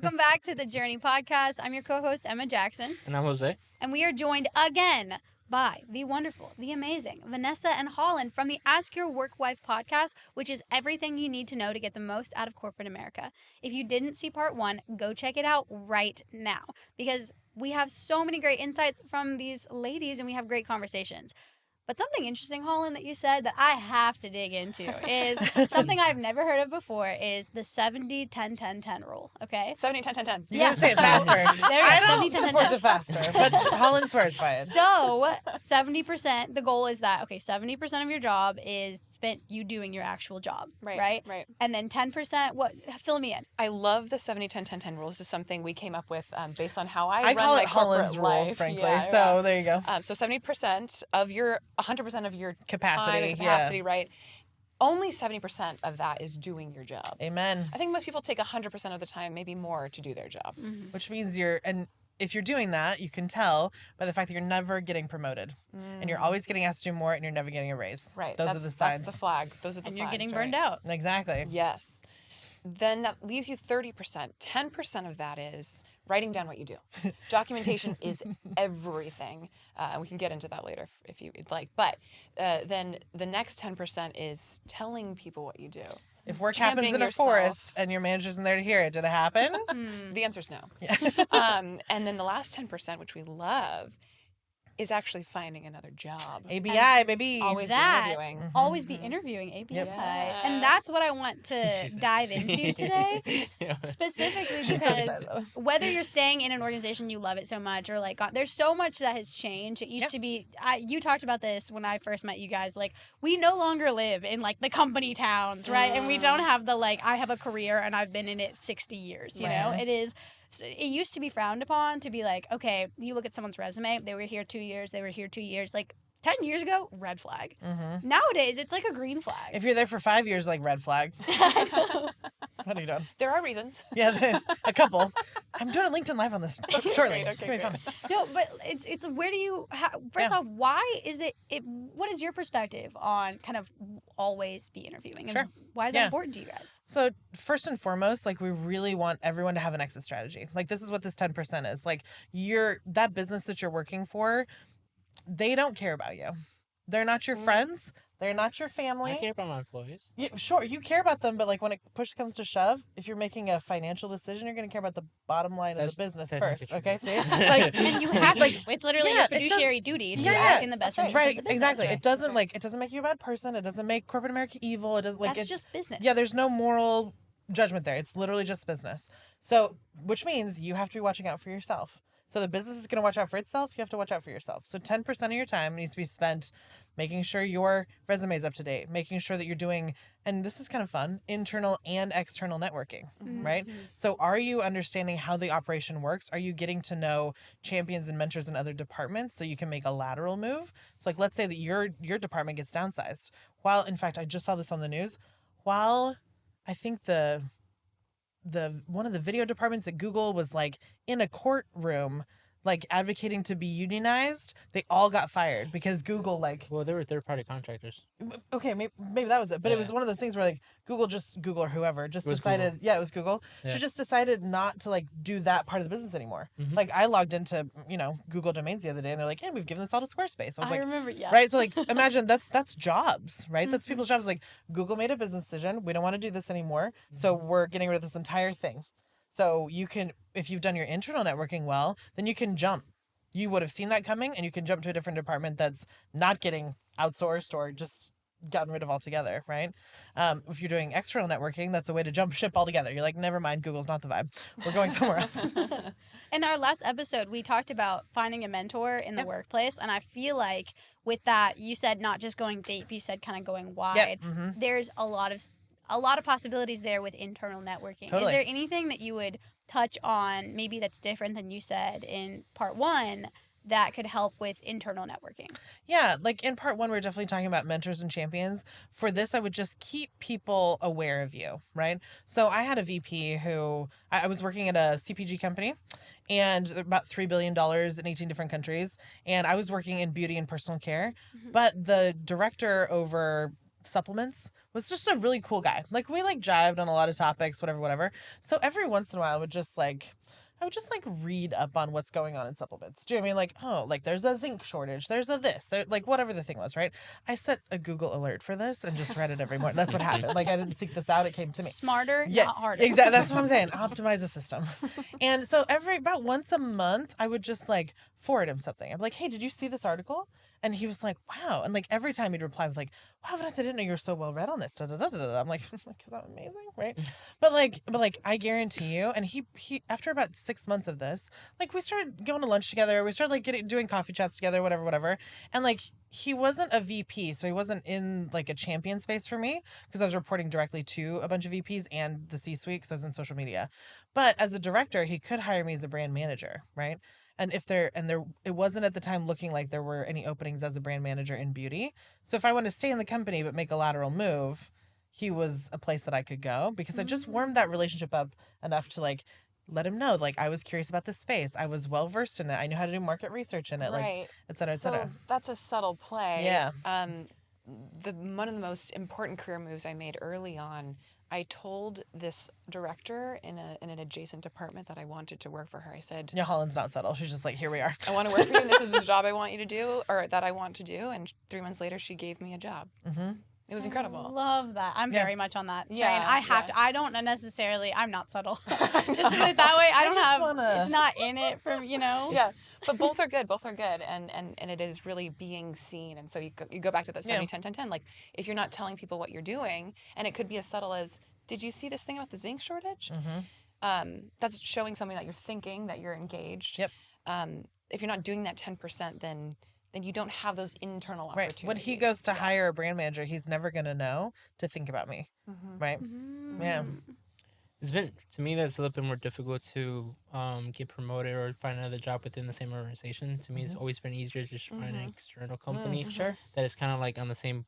Welcome back to the Journey Podcast. I'm your co-host, Emma Jackson. And I'm Jose. And we are joined again by the wonderful, the amazing Vanessa and Holland from the Ask Your Workwife podcast, which is everything you need to know to get the most out of corporate America. If you didn't see part 1, go check it out right now because we have so many great insights from these ladies and we have great conversations. But something interesting, Holland, that you said that I have to dig into is something I've never heard of before is the 70-10-10-10 rule, okay? 70-10-10-10. You gotta say it faster. I don't support the faster, but Holland swears by it. So 70%, the goal is that, 70% of your job is spent you doing your actual job, right? And then 10%, what? Fill me in. I love the 70-10-10-10 rule. This is something we came up with based on how I run call my it Holland's corporate rule, life. frankly. Yeah, so there you go. So 70% of your 100% of your capacity, time, right? Only 70% of that is doing your job. Amen. I think most people take 100% of the time, maybe more, to do their job. Mm-hmm. Which means if you're doing that, you can tell by the fact that you're never getting promoted. And you're always getting asked to do more and you're never getting a raise. Right. Those are the signs. That's the flags. Those are the and flags. You're getting burned out. Exactly. Yes. Then that leaves you 30%. 10% of that is writing down what you do. Documentation is everything. And we can get into that later if you'd like. But then the next 10% is telling people what you do. If work happens in a forest and your manager isn't there to hear it, did it happen? The answer's no. Yeah. And then the last 10%, which we love, is actually finding another job. ABI, baby. Always interviewing. Always be interviewing ABI. Yep. Yeah. And that's what I want to dive into today. Specifically because whether you're staying in an organization you love it so much or there's so much that has changed. It used to be, you talked about this when I first met you guys, we no longer live in the company towns, right? And we don't have the I have a career and I've been in it 60 years, you know? It is. So it used to be frowned upon to be okay, you look at someone's resume, they were here 2 years, they were here 2 years. 10 years ago, red flag. Mm-hmm. Nowadays, it's a green flag. If you're there for 5 years, red flag. What are you doing? There are reasons. Yeah, a couple. I'm doing a LinkedIn Live on this shortly. Okay, it's going to be fun. No, but it's where do you, first off, why is it, what is your perspective on kind of always be interviewing? And why is that important to you guys? So first and foremost, we really want everyone to have an exit strategy. This is what this 10% is. That business that you're working for, they don't care about you. They're not your friends. They're not your family. I care about my employees. Yeah, sure, you care about them, but when it push comes to shove, if you're making a financial decision, you're going to care about the bottom line of the business first. Okay, see? And you have it's literally your fiduciary duty to act in the best interest of the business. Exactly. It doesn't it doesn't make you a bad person. It doesn't make corporate America evil. It doesn't That's just business. Yeah, there's no moral judgment there. It's literally just business. So, which means you have to be watching out for yourself. So the business is going to watch out for itself. You have to watch out for yourself. So 10% of your time needs to be spent making sure your resume is up to date, making sure that you're doing, and this is kind of fun, internal and external networking, right? So are you understanding how the operation works? Are you getting to know champions and mentors in other departments so you can make a lateral move? So let's say that your department gets downsized. While, in fact, I just saw this on the news, while I think the one of the video departments at Google was in a courtroom advocating to be unionized, they all got fired because Google well, they were third-party contractors. Okay, maybe that was it, but it was one of those things where Google or whoever just decided Google. Yeah, it was Google. Yeah. Just decided not to do that part of the business anymore. Mm-hmm. I logged into Google domains the other day and they're hey, we've given this all to Squarespace. I remember, yeah. Right, so imagine that's jobs, right? Mm-hmm. That's people's jobs. Google made a business decision. We don't want to do this anymore, so we're getting rid of this entire thing. So you can, if you've done your internal networking well, then you can jump. You would have seen that coming and you can jump to a different department that's not getting outsourced or just gotten rid of altogether, right? If you're doing external networking, that's a way to jump ship altogether. You're never mind, Google's not the vibe. We're going somewhere else. In our last episode, we talked about finding a mentor in the workplace. And I feel with that, you said not just going deep, you said kind of going wide. Yep. Mm-hmm. There's a lot of possibilities there with internal networking. Totally. Is there anything that you would touch on maybe that's different than you said in part 1 that could help with internal networking? Yeah, in part 1, we're definitely talking about mentors and champions. For this, I would just keep people aware of you, right? So I had a VP who, I was working at a CPG company, and about $3 billion in 18 different countries, and I was working in beauty and personal care, but the director over supplements was just a really cool guy. Like we like jived on a lot of topics, whatever. So every once in a while I would just read up on what's going on in supplements. Do you know what I mean? Like, oh, like there's a zinc shortage, there's a this, there, like whatever the thing was, right? I set a Google alert for this and just read it every morning. That's what happened. Like I didn't seek this out, it came to me. Smarter, Yeah, not harder. exactly. That's what I'm saying. Optimize the system. And so about once a month, I would just like forward him something. I'm like, hey, did you see this article? And he was like, wow. And like every time he'd reply with like, wow, Vanessa, I didn't know you were so well read on this. Da, da, da, da, da. I'm like, because I'm amazing, right? But I guarantee you, and he after about 6 months of this, like we started going to lunch together. We started like doing coffee chats together, whatever. And like he wasn't a VP, so he wasn't in like a champion space for me because I was reporting directly to a bunch of VPs and the C-suite because I was in social media. But as a director, he could hire me as a brand manager, right? And it wasn't at the time looking like there were any openings as a brand manager in beauty. So if I wanted to stay in the company but make a lateral move, he was a place that I could go because I just warmed that relationship up enough to like let him know like I was curious about this space. I was well versed in it. I knew how to do market research in it, Right. like et cetera, et So cetera. that's a subtle play. Yeah. One of the most important career moves I made early on, I told this director in an adjacent department that I wanted to work for her. I said, Yeah, Holland's not subtle. She's just like, here we are. I want to work for you, and this is the job I want you to do, or that I want to do. And 3 months later, she gave me a job. Mm-hmm. It was incredible. Love that. I'm Yeah. very much on that train. Yeah, I have yeah. to. I don't necessarily. I'm not subtle. Just to put it that way. I don't just have. wanna- It's not in it from Yeah, but both are good. Both are good, and it is really being seen. And so you go back to the 70, 10, 10, 10. Like if you're not telling people what you're doing, and it could be as subtle as, did you see this thing about the zinc shortage? Mm-hmm. That's showing something that you're thinking, that you're engaged. Yep. If you're not doing that 10%, then you don't have those internal Right. opportunities. When he goes to hire a brand manager, he's never going to know to think about me. Mm-hmm. Right. Yeah. It's been, to me, that's a little bit more difficult to get promoted or find another job within the same organization. To me, it's always been easier to just find an external company Sure. that is kind of like on the same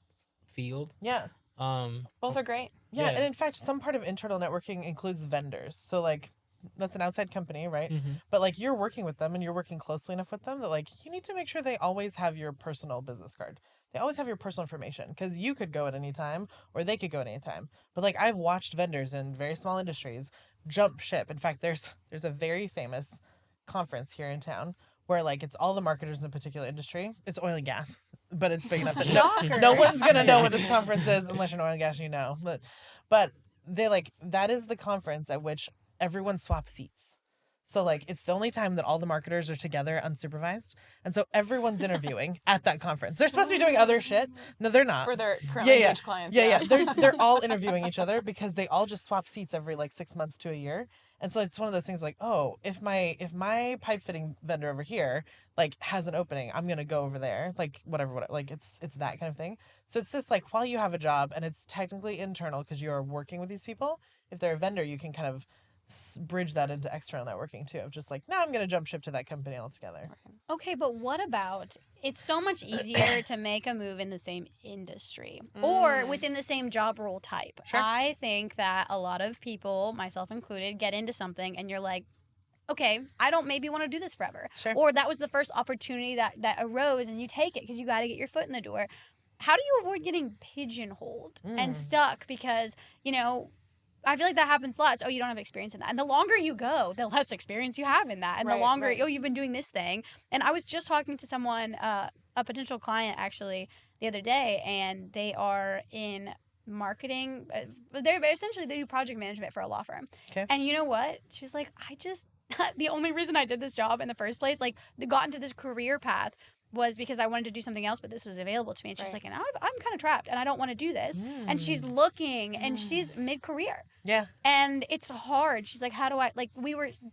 field. Yeah. Both are great. Yeah. Yeah. And in fact, some part of internal networking includes vendors. So like, that's an outside company, right? Mm-hmm. But like you're working with them and you're working closely enough with them that like you need to make sure they always have your personal business card. They always have your personal information because you could go at any time or they could go at any time. But like I've watched vendors in very small industries jump ship. In fact, there's a very famous conference here in town where like it's all the marketers in a particular industry. It's oil and gas, but it's big enough that Shocker. no one's gonna know what this conference is unless you're in oil and gas, you know. But they like that is the conference at which everyone swaps seats. So like it's the only time that all the marketers are together unsupervised. And so everyone's interviewing at that conference. They're supposed to be doing other shit. No, they're not. For their currently engaged clients. Yeah. They're all interviewing each other because they all just swap seats every like 6 months to a year. And so it's one of those things like, oh, if my pipe fitting vendor over here like has an opening, I'm gonna go over there. Like whatever. Like it's that kind of thing. So it's this like while you have a job and it's technically internal because you are working with these people, if they're a vendor, you can kind of bridge that into external networking too of just like, now I'm going to jump ship to that company altogether. Okay, but what about, it's so much easier to make a move in the same industry or within the same job role type. Sure. I think that a lot of people, myself included, get into something and you're like, okay, I don't maybe want to do this forever. Sure. Or that was the first opportunity that arose and you take it because you got to get your foot in the door. How do you avoid getting pigeonholed and stuck? Because, you know, I feel like that happens lots. Oh, you don't have experience in that. And the longer you go, the less experience you have in that. And the longer, oh, you've been doing this thing. And I was just talking to someone, a potential client actually, the other day, and they are in marketing. They do project management for a law firm. Okay. And you know what? She's like, the only reason I did this job in the first place, like, got into this career path was because I wanted to do something else, but this was available to me. And she's like, and I'm kind of trapped and I don't want to do this. And she's looking and she's mid-career. Yeah. And it's hard. She's like, how do I, like,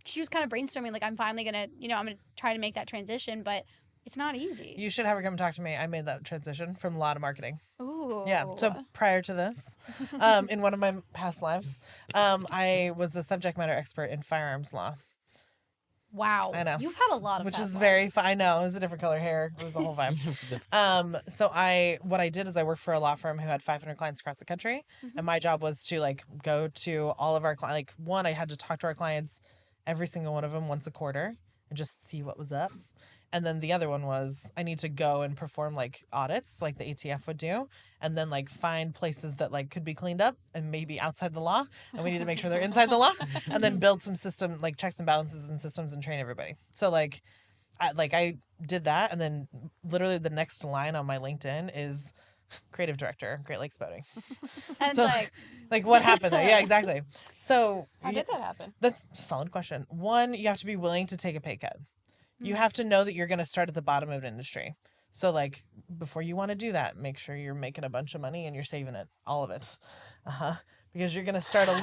she was kind of brainstorming, like, I'm finally going to, I'm going to try to make that transition, but it's not easy. You should have her come talk to me. I made that transition from law to marketing. Ooh. Yeah. So prior to this, in one of my past lives, I was a subject matter expert in firearms law. Wow. I know. You've had a lot of Which past is very lives. I know. It was a different color hair. It was a whole vibe. So what I did is I worked for a law firm who had 500 clients across the country. And my job was to like go to all of our clients. Like I had to talk to our clients, every single one of them once a quarter and just see what was up. And then the other one was I need to go and perform like audits like the ATF would do, and then like find places that like could be cleaned up and maybe outside the law, and we need to make sure they're inside the law, and then build some system like checks and balances and systems and train everybody. So like I did that, and then literally the next line on my LinkedIn is creative director, Great Lakes Boating. And So, it's like what happened there? Yeah, exactly. So How did that happen? that's a solid question. One, you have to be willing to take a pay cut. You have to know that you're going to start at the bottom of an industry. So like before you want to do that, make sure you're making a bunch of money and you're saving it, all of it. Because you're going to start I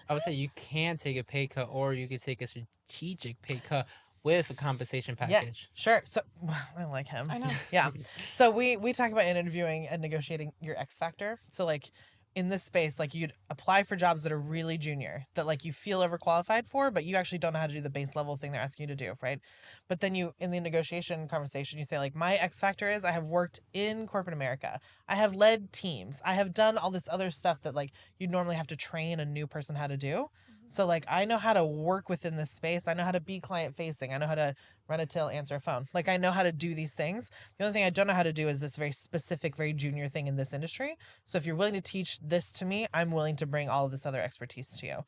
would say you can take a pay cut, or you could take a strategic pay cut with a compensation package. Yeah, sure. So I like him. I know. Yeah. So we talk about in interviewing and negotiating your X factor. So like in this space, like you'd apply for jobs that are really junior, that like you feel overqualified for, but you actually don't know how to do the base level thing they're asking you to do, right? But then you, in the negotiation conversation, you say like, my X factor is I have worked in corporate America. I have led teams. I have done all this other stuff that like you'd normally have to train a new person how to do. So like I know how to work within this space. I know how to be client facing. I know how to run a till, answer a phone. Like I know how to do these things. The only thing I don't know how to do is this very specific, very junior thing in this industry. So if you're willing to teach this to me, I'm willing to bring all of this other expertise to you.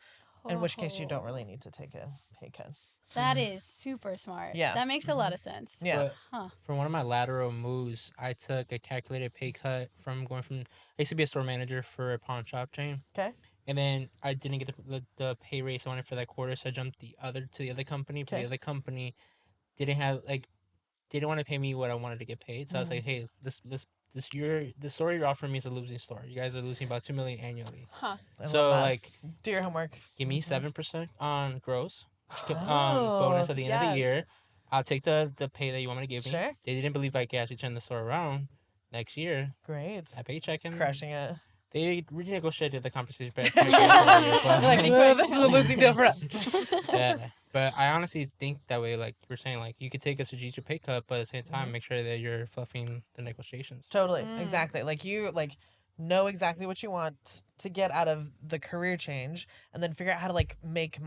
In which case you don't really need to take a pay cut. that is super smart. Yeah. That makes a lot of sense. Yeah. But for one of my lateral moves, I took a calculated pay cut from going from, I used to be a store manager for a pawn shop chain. Okay. And then I didn't get the pay raise I wanted for that quarter, so I jumped to the other company. But Okay. the other company didn't want to pay me what I wanted to get paid. So I was like, hey, the story you're offering me is a losing story. You guys are losing about $2 million annually. Huh. So like, do your homework. give me 7% on gross, Oh, bonus at the end of yes. the year. I'll take the pay that you want me to give me. Sure. They didn't believe I could actually turn the store around next year. Great. That paycheck and Crushing it. they renegotiated the compensation. Like, this is a losing deal for us. Yeah, but I honestly think that way. Like we're saying, like you could take a strategic pay cut, but at the same time, make sure that you're fluffing the negotiations. Totally. Exactly. Like you know exactly what you want to get out of the career change, and then figure out how to like make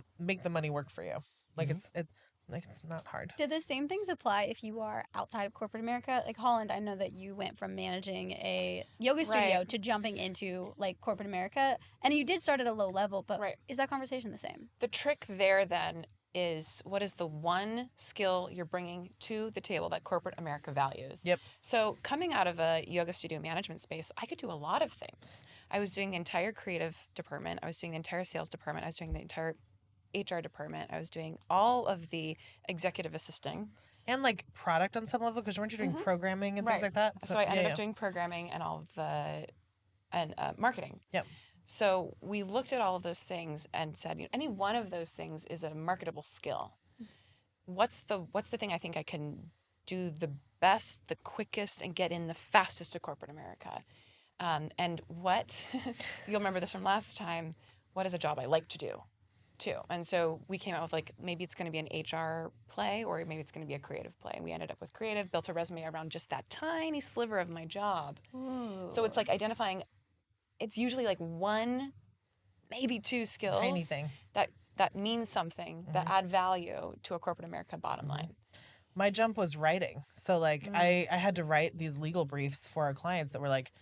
the money work for you. Like it's not hard. Do the same things apply if you are outside of corporate America? Like Holland, I know that you went from managing a yoga studio Right. to jumping into like corporate America, and you did start at a low level, but Right. is that conversation the same? The trick there then is what is the one skill you're bringing to the table that corporate America values? Yep. So coming out of a yoga studio management space, I could do a lot of things. I was doing the entire creative department. I was doing the entire sales department. I was doing the entire HR department. I was doing all of the executive assisting. And like product on some level, because weren't you doing programming and things like that? So I ended up doing programming and all of the marketing. Yep. So we looked at all of those things and said, any one of those things is a marketable skill. What's the thing I think I can do the best, the quickest, and get in the fastest to corporate America? And what you'll remember this from last time. What is a job I like to do, too? And so we came out with like maybe it's going to be an HR play or maybe it's going to be a creative play. And we ended up with creative, built a resume around just that tiny sliver of my job. So it's like identifying. It's usually like one, maybe two skills. Tiny thing. That means something, that add value to a corporate America bottom line. My jump was writing. So like I had to write these legal briefs for our clients that were like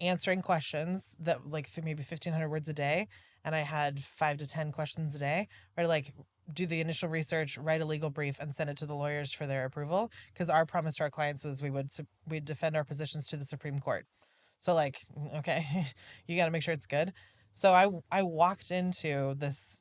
answering questions that like maybe 1,500 words a day. And I had 5 to 10 questions a day, or like do the initial research, write a legal brief, and send it to the lawyers for their approval. Because our promise to our clients was we'd defend our positions to the Supreme Court. So like, okay, you got to make sure it's good. So I walked into this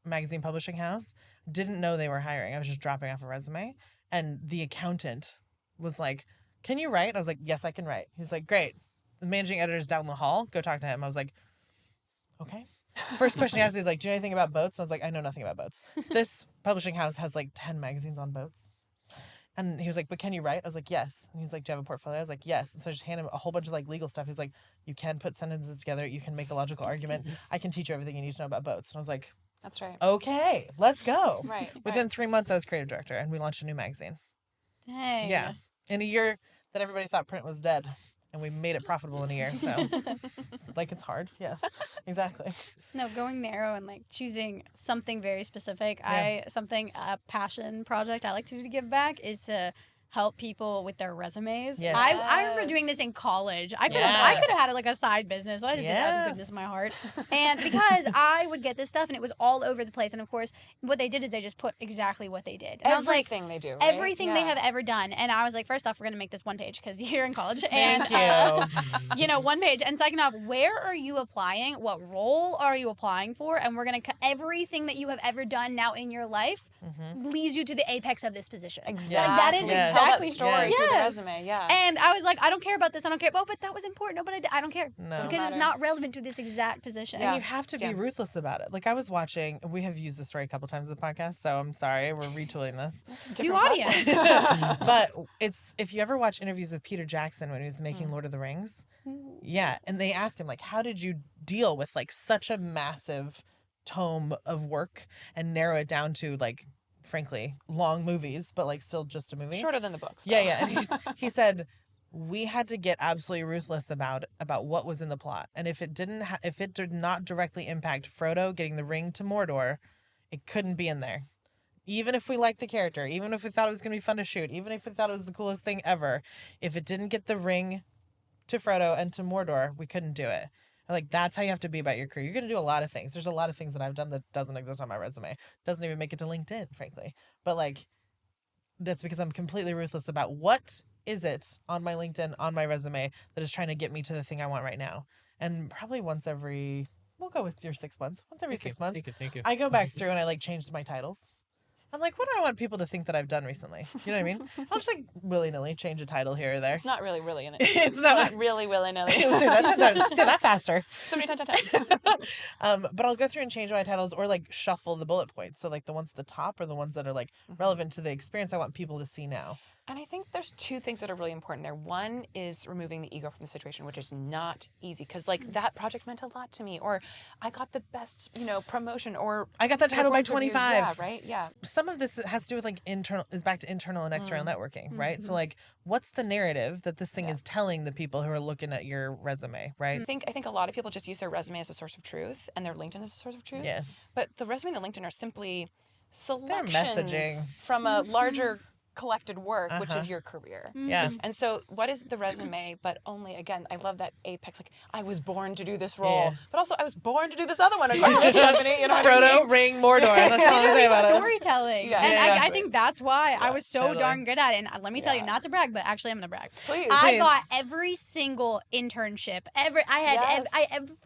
magazine publishing house, didn't know they were hiring. I was just dropping off a resume, and the accountant was like, "Can you write?" I was like, "Yes, I can write." He's like, "Great." The managing editor's down the hall. Go talk to him. I was like, "Okay." First question he asked me is like, "Do you know anything about boats?" And I was like, "I know nothing about boats." This publishing house has like 10 magazines on boats. And he was like, "But can you write?" I was like, "Yes." And he was like, "Do you have a portfolio?" I was like, "Yes." And so I just handed him a whole bunch of like legal stuff. He's like, "You can put sentences together. You can make a logical argument. I can teach you everything you need to know about boats." And I was like, That's right. "Okay, let's go." Right. Within 3 months, I was creative director, and we launched a new magazine. Dang. Yeah. In a year that everybody thought print was dead, and we made it profitable in a year. So like it's hard. Yeah, exactly. No, going narrow and like choosing something very specific. Yeah. A passion project I like to do to give back is to help people with their resumes. Yes. I remember doing this in college. I could Yeah. have had it like a side business, but I just did that out of the goodness of my heart. And because I would get this stuff and it was all over the place. And of course, what they did is they just put exactly what they did. And I was like, Everything they do, right? everything they have ever done. And I was like, first off, we're gonna make this one page because you're in college. And Thank you. one page. And second off, where are you applying? What role are you applying for? And we're gonna everything that you have ever done now in your life leads you to the apex of this position. Exactly. Like, that is Yes. Tell that exactly story through the resume. Yeah. And I was like, I don't care about this. I don't care. Oh, but that was important. No, but I don't care. No. Because it's not relevant to this exact position. Yeah. And you have to be ruthless about it. Like I was watching, we have used this story a couple times in the podcast, so I'm sorry, we're retooling this. That's a New different audience. platform. But it's, if you ever watch interviews with Peter Jackson when he was making Lord of the Rings, yeah, and they asked him like, how did you deal with like such a massive tome of work and narrow it down to like, frankly, long movies, but like still just a movie? Shorter than the books. Yeah, yeah. And he said we had to get absolutely ruthless about what was in the plot, and if it did not directly impact Frodo getting the ring to Mordor, it couldn't be in there. Even if we liked the character, even if we thought it was going to be fun to shoot, even if we thought it was the coolest thing ever, if it didn't get the ring to Frodo and to Mordor, we couldn't do it. Like, that's how you have to be about your career. You're going to do a lot of things. There's a lot of things that I've done that doesn't exist on my resume. Doesn't even make it to LinkedIn, frankly. But, like, that's because I'm completely ruthless about what is it on my LinkedIn, on my resume, that is trying to get me to the thing I want right now. And probably once every, we'll go with your 6 months. Once every 6 months, Thank you. I go back through and I, like, change my titles. I'm like, what do I want people to think that I've done recently? You know what I mean? I'll just like willy-nilly change a title here or there. It's not really in it. It's not really willy-nilly. Say that 10 times. Say that faster. So many times. But I'll go through and change my titles or like shuffle the bullet points. So like the ones at the top are the ones that are like relevant to the experience I want people to see now. And I think there's two things that are really important there. One is removing the ego from the situation, which is not easy because, like, that project meant a lot to me. Or I got the best, promotion. Or I got that title by 25. Yeah, right? Yeah. Some of this has to do with like back to internal and external networking, right? So like, what's the narrative that this thing is telling the people who are looking at your resume, right? I think a lot of people just use their resume as a source of truth and their LinkedIn as a source of truth. Yes. But the resume and the LinkedIn are simply selections messaging. from a larger collected work, which is your career. Yeah. And so what is the resume, but only, again, I love that apex, like, I was born to do this role, but also I was born to do this other one according to this company. You know what I mean? Frodo, ring, Mordor. That's all I'm saying about it. Storytelling. Yeah. And Yeah. I think that's why I was so totally. darn good at it. And let me tell you, not to brag, but actually I'm going to brag. Please. I got every single internship I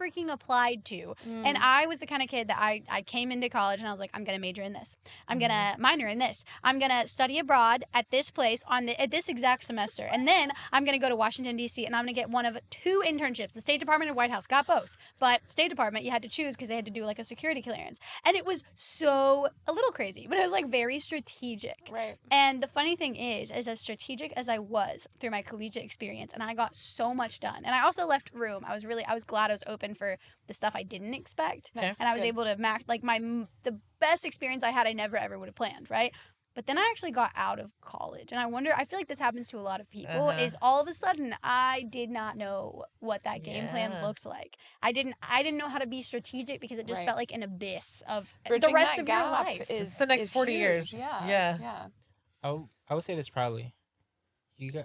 freaking applied to. And I was the kind of kid that I came into college and I was like, I'm going to major in this. I'm going to minor in this. I'm going to study abroad at this place at this exact semester. And then I'm going to go to Washington, D.C. and I'm going to get one of 2 internships. The State Department and White House got both. But State Department, you had to choose because they had to do like a security clearance. And it was a little crazy, but it was like very strategic. Right. And the funny thing is as strategic as I was through my collegiate experience, and I got so much done. And I also left room. I was glad I was open for the stuff I didn't expect. Nice. And I was able to max like the best experience I had, I never ever would have planned, right? But then I actually got out of college. And I feel like this happens to a lot of people, is all of a sudden I did not know what that game plan looked like. I didn't know how to be strategic because it just felt like an abyss of Bridging the rest that of your gap life. is the next 40 huge. years. Yeah. I would say this proudly.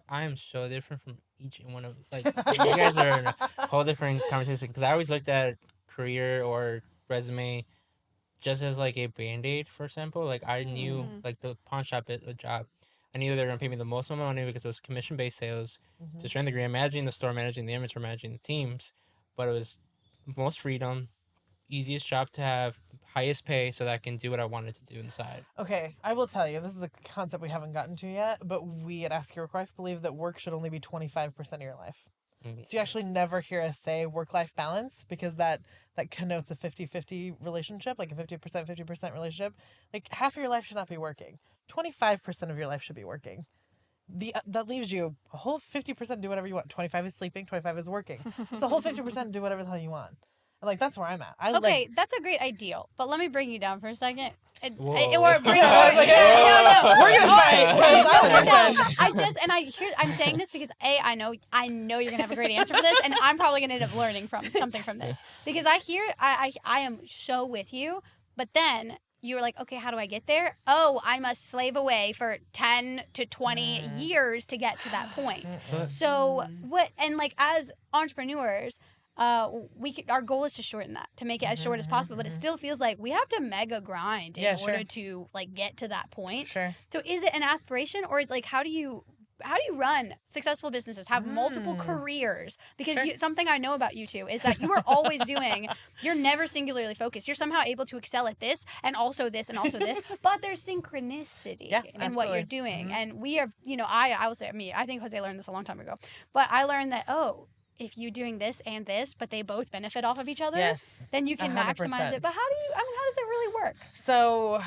I am so different from each one of like you guys are in a whole different conversation because I always looked at career or resume just as like a band-aid, for example. Like I knew like the pawn shop a job. I knew they were gonna pay me the most amount of money because it was commission-based sales. To a certain degree, I'm managing the store, managing the inventory, managing the teams, but it was most freedom, easiest job to have, highest pay, so that I can do what I wanted to do inside. Okay, I will tell you, this is a concept we haven't gotten to yet, but we at Ask Your Workwife believe that work should only be 25% of your life. So you actually never hear us say work-life balance because that connotes a 50-50 relationship, like a 50% relationship. Like half of your life should not be working. 25% of your life should be working. That leaves you a whole 50% do whatever you want. 25 is sleeping, 25 is working. It's a whole 50% do whatever the hell you want. Like, that's where I'm at. Okay, that's a great ideal. But let me bring you down for a second. Whoa. Or bring I was like, no. we're gonna fight. 'Cause I understand. I'm saying this because I know you're gonna have a great answer for this, and I'm probably gonna end up learning from something from this because I am so with you, but then you were like, okay, how do I get there? Oh, I must slave away for 10 to 20 years to get to that point. So what? And like as entrepreneurs. Our goal is to shorten that, to make it as short as possible, but it still feels like we have to mega grind in order to like get to that point. Sure. So is it an aspiration, or is like how do you run successful businesses, have multiple careers? Because something I know about you two is that you are always you're never singularly focused. You're somehow able to excel at this and also this and also this, but there's synchronicity in what you're doing. And we are, I will say I think Jose learned this a long time ago, but I learned that, if you're doing this and this, but they both benefit off of each other, then you can 100%. maximize it. But how does it really work? So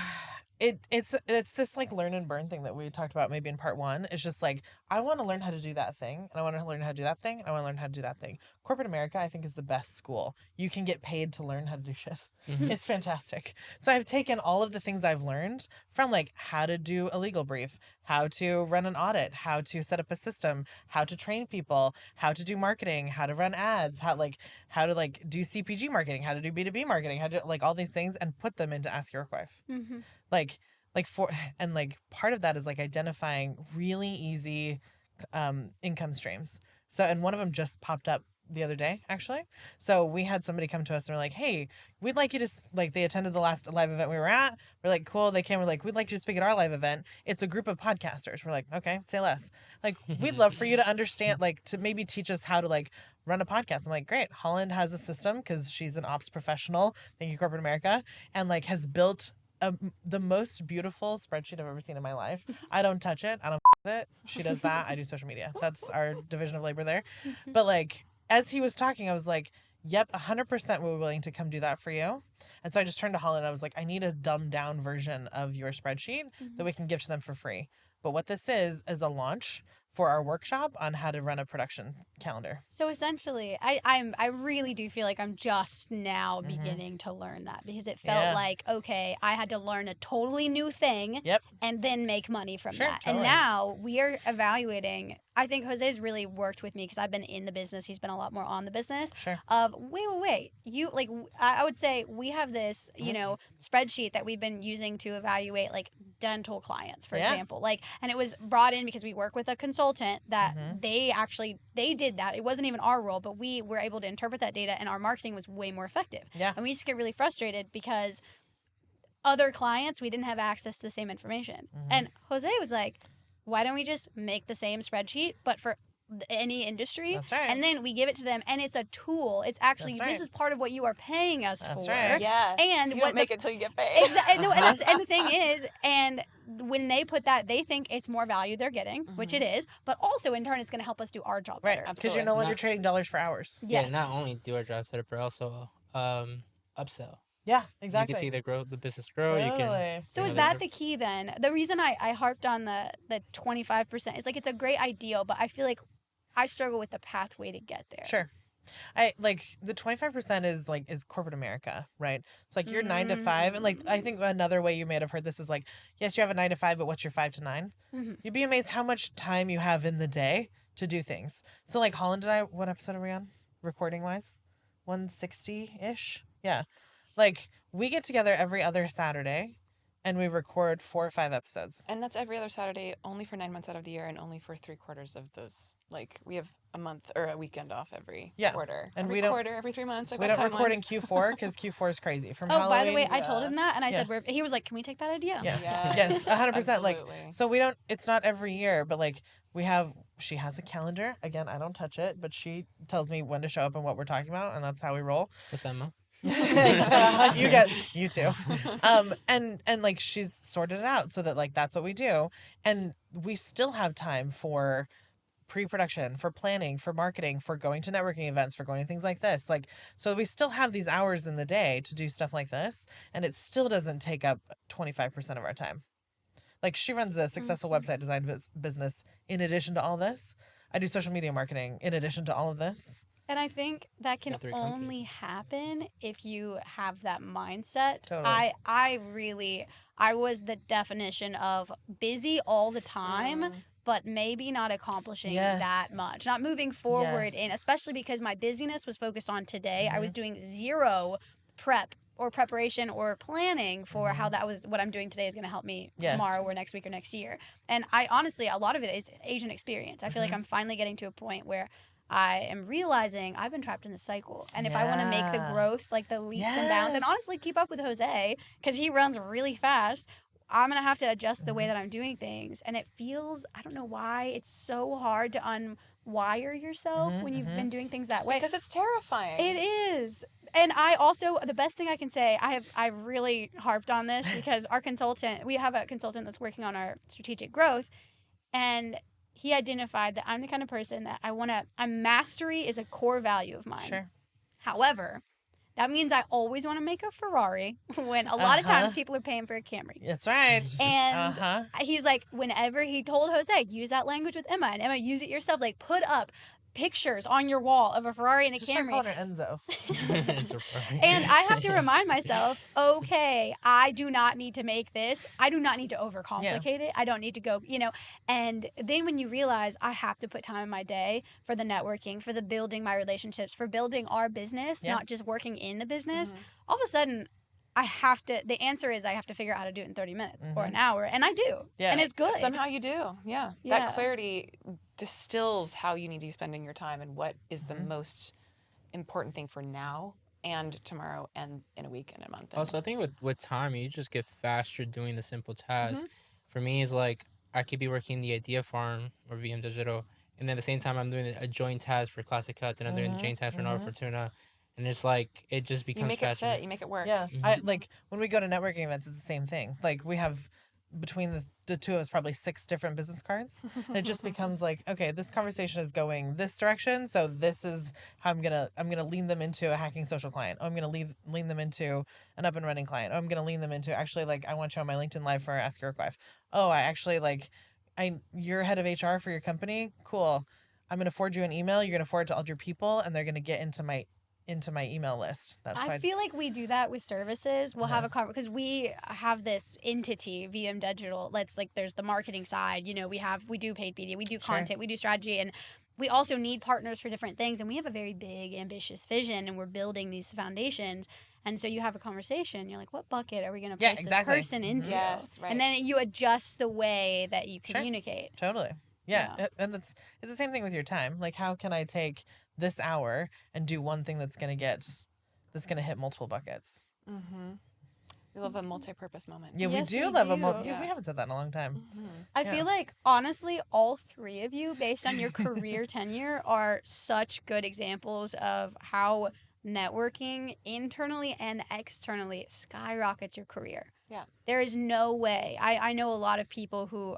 it's this like learn and burn thing that we talked about maybe in part 1. It's just like, I want to learn how to do that thing, and I want to learn how to do that thing, and I want to learn how to do that thing. Corporate America, I think, is the best school. You can get paid to learn how to do shit. It's fantastic. So I've taken all of the things I've learned from like how to do a legal brief, how to run an audit, how to set up a system, how to train people, how to do marketing, how to run ads, how to do CPG marketing, how to do B2B marketing, how to like all these things and put them into Ask Your Workwife. Part of that is like identifying really easy income streams. So, and one of them just popped up the other day, actually. So we had somebody come to us and we're like, hey, we'd like you to, they attended the last live event we were at. We're like, cool. They came, we're like, we'd like you to speak at our live event. It's a group of podcasters. We're like, okay, say less. Like, we'd love for you to understand, to maybe teach us how to run a podcast. I'm like, great. Holland has a system because she's an ops professional. Thank you, Corporate America. And has built the most beautiful spreadsheet I've ever seen in my life. I don't touch it. I don't with it. She does that. I do social media. That's our division of labor there. But as he was talking, I was like, yep, 100% we're willing to come do that for you. And so I just turned to Holland and I was like, I need a dumbed down version of your spreadsheet that we can give to them for free. But what this is a launch for our workshop on how to run a production calendar. So essentially, I really do feel like I'm just now beginning to learn that, because it felt like, okay, I had to learn a totally new thing and then make money from that. Totally. And now we are evaluating. I think Jose's really worked with me because I've been in the business. He's been a lot more on the business. Of wait. You I would say we have this, spreadsheet that we've been using to evaluate dental clients, for example. And it was brought in because we work with a consultant that they did that. It wasn't even our role, but we were able to interpret that data and our marketing was way more effective. Yeah. And we used to get really frustrated because other clients, we didn't have access to the same information. And Jose was like, why don't we just make the same spreadsheet, but for any industry? That's right. And then we give it to them, and it's a tool. It's actually, this is part of what you are paying us for. That's right. Yes. And you don't make it till you get paid. Exactly. And the thing is, and when they put that, they think it's more value they're getting, which it is, but also in turn, it's going to help us do our job better. Because you're no longer trading dollars for hours. Yes. Yeah, not only do our job better, but also upsell. Yeah, exactly. You can see the business grow. Totally. You can. So is that the key then? The reason I harped on the 25% is it's a great ideal, but I feel like I struggle with the pathway to get there. Sure. I the 25% is corporate America, right? So you're 9 to 5, and I think another way you may have heard this is yes, you have a 9 to 5, but what's your 5 to 9? You'd be amazed how much time you have in the day to do things. So Holland and I, what episode are we on, recording wise? 160-ish. Yeah. We get together every other Saturday and we record 4 or 5 episodes. And that's every other Saturday, only for 9 months out of the year and only for 3/4 of those. We have a month or a weekend off every quarter. And we don't quarter every 3 months. We don't record in Q4 because Q4 is crazy. From Halloween, by the way, I told him that and I said, he was like, can we take that idea? Yeah. Yes, 100%. So we don't, it's not every year, but she has a calendar. Again, I don't touch it, but she tells me when to show up and what we're talking about, and that's how we roll. Yes, Emma. You too. And she's sorted it out so that that's what we do, and we still have time for pre-production, for planning, for marketing, for going to networking events, for going to things like this. So we still have these hours in the day to do stuff like this, and it still doesn't take up 25% of our time. She runs a successful website design business in addition to all this. I do social media marketing in addition to all of this. And I think that can Got 3 countries. only happen if you have that mindset. Totally. I was the definition of busy all the time, but maybe not accomplishing that much, not moving forward in, especially because my busyness was focused on today. I was doing zero prep or preparation or planning for how that was what I'm doing today is going to help me tomorrow or next week or next year. And I honestly, a lot of it is Asian experience. I feel like I'm finally getting to a point where I am realizing I've been trapped in this cycle. And if I want to make the growth, like the leaps and bounds, and honestly keep up with Jose, because he runs really fast, I'm going to have to adjust the way that I'm doing things. And it feels, I don't know why, it's so hard to unwire yourself when you've been doing things that way. Because it's terrifying. It is. And I also, the best thing I can say, I've really harped on this because our consultant, we have a consultant that's working on our strategic growth, and he identified that I'm the kind of person that mastery is a core value of mine. Sure. However, that means I always want to make a Ferrari when a lot of times people are paying for a Camry. That's right. And he's like, whenever he told Jose, use that language with Emma, and Emma, use it yourself. Like, put up pictures on your wall of a Ferrari and a Just Camry. start calling her Enzo. It's a Ferrari. And I have to remind myself, okay, I do not need to make this. I do not need to overcomplicate it. I don't need to go, And then when you realize I have to put time in my day for the networking, for the building my relationships, for building our business, not just working in the business, all of a sudden the answer is I have to figure out how to do it in 30 minutes or an hour. And I do. Yeah. And it's good. Somehow you do. Yeah. That clarity distills how you need to be spending your time and what is the most important thing for now and tomorrow and in a week and a month. Also, I think with time, you just get faster doing the simple tasks. For me, it's like I could be working the idea farm or VM Digital, and then at the same time, I'm doing a joint task for Classic Cuts, and I'm doing a joint task for Nova Fortuna. And it's like, it just becomes faster. You make faster. it fit. You make it work. Yeah. I like when we go to networking events, it's the same thing. Like we have between the two of us probably 6 different business cards. And it just becomes like, okay, this conversation is going this direction, so this is how I'm gonna lean them into a hacking social client. Oh, I'm gonna lean them into an up and running client. Oh, I'm gonna lean them into actually like I want you on my LinkedIn live for Ask Your Workwife. Oh, I actually you're head of HR for your company. Cool. I'm gonna forward you an email. You're gonna forward to all your people, and they're gonna get into my email list. That's why I feel like we do that with services. We'll have a conversation because we have this entity, VM Digital. There's the marketing side. We do paid media, we do content, we do strategy, and we also need partners for different things. And we have a very big, ambitious vision, and we're building these foundations. And so you have a conversation. You're like, what bucket are we going to place this person into? Yes, right. And then you adjust the way that you communicate. Totally. Yeah. And it's the same thing with your time. Like, how can I take this hour and do one thing that's gonna hit multiple buckets? We love a multi-purpose moment. Yeah, we do love a we haven't said that in a long time. I feel like honestly all 3 of you, based on your career tenure, are such good examples of how networking internally and externally skyrockets your career. Yeah, there is no way. I know a lot of people who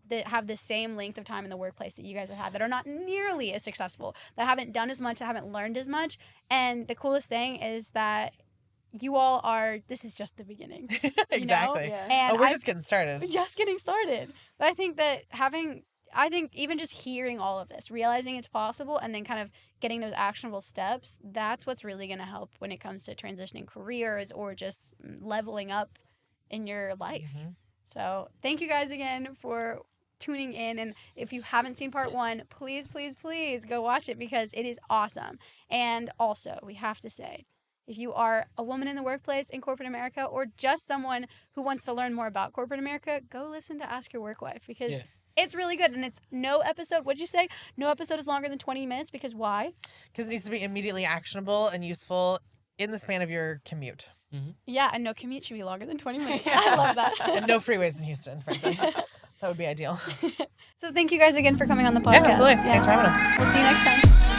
that have the same length of time in the workplace that you guys have had that are not nearly as successful, that haven't done as much, that haven't learned as much. And the coolest thing is that you all this is just the beginning. Exactly. Yeah. And we're just getting started. But I think that even just hearing all of this, realizing it's possible, and then kind of getting those actionable steps, that's what's really going to help when it comes to transitioning careers or just leveling up in your life. So thank you guys again for tuning in, and if you haven't seen part 1, please go watch it because it is awesome. And also, we have to say, if you are a woman in the workplace in corporate America, or just someone who wants to learn more about corporate America, go listen to Ask Your Workwife because it's really good. And it's no episode, what'd you say? No episode is longer than 20 minutes because why? Because it needs to be immediately actionable and useful in the span of your commute. Yeah, and no commute should be longer than 20 minutes. I love that. And no freeways in Houston, frankly. That would be ideal. So thank you guys again for coming on the podcast. Yeah, absolutely. Thanks for having us. We'll see you next time.